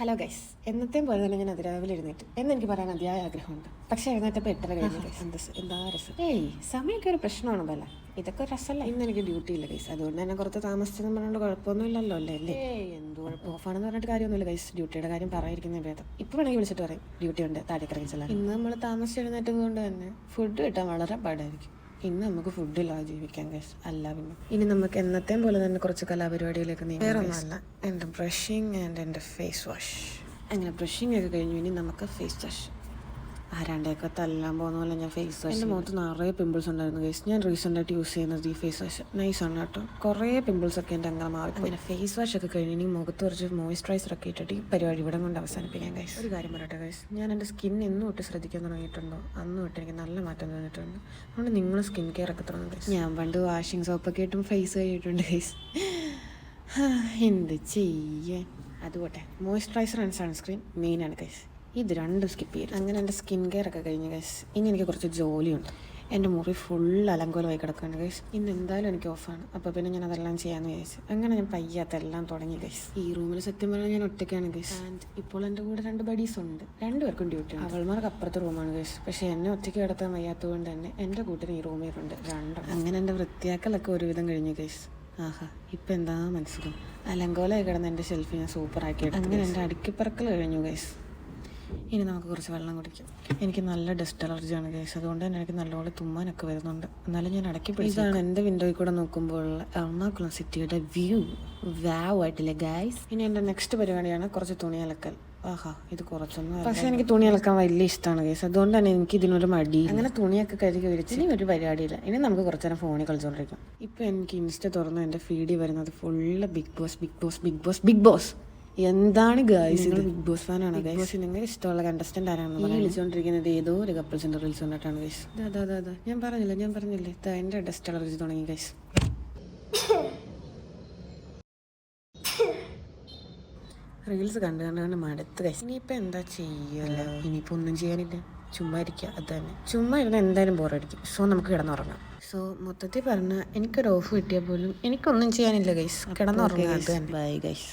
Hello guys, എന്നത്തെയും പോലെ തന്നെ ഞാൻ അതിരാവിലെ എഴുന്നേറ്റ് എന്നെനിക്ക് പറയാൻ അതിയായ ആഗ്രഹമുണ്ട്. പക്ഷേ എഴുന്നേറ്റപ്പോൾ 8:30 കഴിഞ്ഞു ഗൈസ്. എന്താ രസം! സമയമൊക്കെ ഒരു പ്രശ്നമാണ് പല. ഇതൊക്കെ ഒരു രസമല്ല. ഇന്ന് എനിക്ക് ഡ്യൂട്ടി ഇല്ല ഗൈസ്, അതുകൊണ്ട് തന്നെ കുറച്ച് താമസിച്ചെന്ന് പറഞ്ഞുകൊണ്ട് കുഴപ്പമൊന്നും ഇല്ലല്ലോ അല്ലേ? എന്ത് കുഴപ്പം, ഓഫാണെന്ന് പറഞ്ഞിട്ട് കാര്യമൊന്നുമില്ല ഗൈസ്. ഡ്യൂട്ടിയുടെ കാര്യം പറയാതിരിക്കുന്ന ഭേദം. ഇപ്പോൾ വേണമെങ്കിൽ വിളിച്ചിട്ട് പറയും ഡ്യൂട്ടി ഉണ്ട്, താഴേക്ക് ഇറങ്ങിച്ചല്ല. ഇന്ന് നമ്മൾ താമസിച്ച് എഴുന്നേറ്റത് കൊണ്ട് തന്നെ ഫുഡ് കിട്ടാൻ വളരെ പാടായിരിക്കും. ഇന്ന് നമുക്ക് ഫുഡില്ലാതെ ജീവിക്കാൻ ഗൈസ്. അല്ല പിന്നെ ഇനി നമുക്ക് എന്നത്തെയും പോലെ തന്നെ കുറച്ച് കലാപരിപാടിയിലേക്ക് വേറൊന്നുമല്ല, എൻ്റെ ബ്രഷിങ് ആൻഡ് എൻ്റെ ഫേസ് വാഷ്. അങ്ങനെ ബ്രഷിങ് ഒക്കെ കഴിഞ്ഞു. ഇനി നമുക്ക് ഫേസ് വാഷ്. ആരാണ്ടൊക്കെ തല്ലാൻ പോകുന്ന പോലെ ഞാൻ ഫേസ് വാഷ്. എൻ്റെ മുഖത്ത് നിറയെ പിമ്പിൾസ് ഉണ്ടായിരുന്നു ഗൈസ്. ഞാൻ റീസെൻ്റായിട്ട് യൂസ് ചെയ്യുന്നത് ഈ ഫേസ് വാഷ് നൈസാണ് കേട്ടോ. കുറേ പിമ്പിൾസൊക്കെ എൻ്റെ അങ്ങനെ മാറി. അങ്ങനെ ഫേസ് വാഷ് ഒക്കെ കഴിഞ്ഞ് ഇനി മുഖത്ത് കുറച്ച് മോയ്സ്ചറൈസറൊക്കെ ഇട്ടിട്ട് ഈ പരിപാടി ഇവിടെ കൊണ്ട് അവസാനിപ്പിക്കാം ഗൈസ്. ഒരു കാര്യം പറയട്ടെ ഗൈസ്, ഞാൻ എൻ്റെ സ്കിൻ എന്നും തൊട്ട് ശ്രദ്ധിക്കാൻ തുടങ്ങിയിട്ടുണ്ടോ അന്ന് തൊട്ട് എനിക്ക് നല്ല മാറ്റം തോന്നിയിട്ടുണ്ട്. അതുകൊണ്ട് നിങ്ങൾ സ്കിൻ കെയർ ഒക്കെ തുടങ്ങും ഗൈസ്. ഞാൻ പണ്ട് വാഷിംഗ് സോപ്പൊക്കെ ഇട്ടും ഫേസ് കഴിയിട്ടുണ്ട് ഗൈസ്. എന്ത് ചെയ്യാൻ. അതുപോട്ടെ, മോയ്സ്ചറൈസർ ആൻഡ് സൺസ്ക്രീൻ മെയിനാണ് ഗൈസ്. ഇത് രണ്ടും സ്കിപ്പ് ചെയ്യും. അങ്ങനെ എൻ്റെ സ്കിൻ കെയർ ഒക്കെ കഴിഞ്ഞ് ഗൈസ്, ഇനി എനിക്ക് കുറച്ച് ജോലിയുണ്ട്. എൻ്റെ മുറി ഫുൾ അലങ്കോലമായി കിടക്കുകയാണ് ഗൈസ്. ഇന്ന് എന്തായാലും എനിക്ക് ഓഫാണ്. അപ്പോൾ പിന്നെ ഞാൻ അതെല്ലാം ചെയ്യാമെന്ന് വിചാരിച്ചു. അങ്ങനെ ഞാൻ പയ്യാത്തെല്ലാം തുടങ്ങി ഗൈസ്. ഈ റൂമിൽ സത്യം പറഞ്ഞാൽ ഞാൻ ഒറ്റയ്ക്കാണ് ഗൈസ്. ആൻഡ് ഇപ്പോൾ എൻ്റെ കൂടെ 2 ബഡീസ് ഉണ്ട്. 2 പേർക്കും ഡ്യൂട്ടി ഉണ്ട്. അവൾമാർക്ക് അപ്പുറത്തെ റൂമാണ് ഗൈസ്. പക്ഷേ എന്നെ ഒറ്റയ്ക്ക് കിടത്താൻ വയ്യാത്തത് കൊണ്ട് തന്നെ എൻ്റെ കൂട്ടിന് ഈ റൂമിലുണ്ട് 2. അങ്ങനെ എൻ്റെ വൃത്തിയാക്കലൊക്കെ ഒരുവിധം കഴിഞ്ഞു ഗൈസ്. ആഹാ, ഇപ്പം എന്താ മനസ്സിലും അലങ്കോലമായി കിടന്ന് എൻ്റെ ഷെൽഫ് ഞാൻ സൂപ്പറാക്കി. അങ്ങനെ എൻ്റെ അടുക്കിപ്പറക്കൽ കഴിഞ്ഞു ഗൈസ്. ഇനി നമുക്ക് കുറച്ച് വെള്ളം കുടിക്കാം. എനിക്ക് നല്ല ഡസ്റ്റ് അലർജിയാണ് ഗൈസ്, അതുകൊണ്ട് തന്നെ എനിക്ക് നല്ലപോലെ തുമ്മാനൊക്കെ വരുന്നുണ്ട്. എന്നാലും ഞാൻ അടക്കി പിടിച്ചു. ഇതാണ് എൻ്റെ വിൻഡോയിൽ കൂടെ നോക്കുമ്പോൾ എറണാകുളം സിറ്റിയുടെ വ്യൂ. ആയിട്ടില്ലേ ഗൈസ്. ഇനി എൻ്റെ നെക്സ്റ്റ് പരിപാടിയാണ് കുറച്ച് തുണി അലക്കൽ. ആഹാ, ഇത് കുറച്ചൊന്നും, പക്ഷെ എനിക്ക് തുണി അലക്കാൻ വലിയ ഇഷ്ടമാണ് ഗൈസ്. അതുകൊണ്ട് തന്നെ എനിക്ക് ഇതിനൊരു മടി. അങ്ങനെ തുണിയൊക്കെ കഴുകി വിരിച്ച് ഇനി ഒരു പരിപാടിയില്ല. ഇനി നമുക്ക് കുറച്ച് നേരം ഫോണിൽ കളിച്ചുകൊണ്ടിരിക്കാം. ഇപ്പം എനിക്ക് ഇൻസ്റ്റ തുറന്ന് എൻ്റെ ഫീഡിൽ വരുന്നത് full Bigg Boss Bigg Boss Bigg Boss Bigg Boss. എന്താണ് ഗൈസ്, നിങ്ങൾ ബിഗ് ബോസ് ഫാനാണ് ഗൈസ്? നിങ്ങൾക്ക് ഇഷ്ടമുള്ള കണ്ടസ്റ്റന്റ് ആരാണെന്ന് വിളിച്ചുകൊണ്ടിരിക്കുന്നത് ഏതോ ഒരു കപ്പിൾസിന്റെ റീൽസ് കണ്ടിട്ടാണ് ഗൈസ്. അതാ ഞാൻ പറഞ്ഞില്ലേ എൻ്റെ ഡസ്റ്റ് അലർജി തുടങ്ങി ഗൈസ്. റീൽസ് കണ്ട് മടുത്ത് ഗൈസ്. ഇനിയിപ്പോൾ എന്താ ചെയ്യല്ലോ? ഇനിയിപ്പോൾ ഒന്നും ചെയ്യാനില്ല, ചുമ്മാ ഇരിക്കുക. അത് തന്നെ, ചുമ്മാ ഇരുന്ന് എന്തായാലും ബോറടിക്കും. സോ നമുക്ക് കിടന്നുറങ്ങാം. സോ മൊത്തത്തിൽ പറഞ്ഞാൽ എനിക്കൊരു ഓഫ് കിട്ടിയാൽ പോലും എനിക്കൊന്നും ചെയ്യാനില്ല ഗൈസ്. കിടന്നുറങ്ങാം. അത് തന്നെ. Bye guys.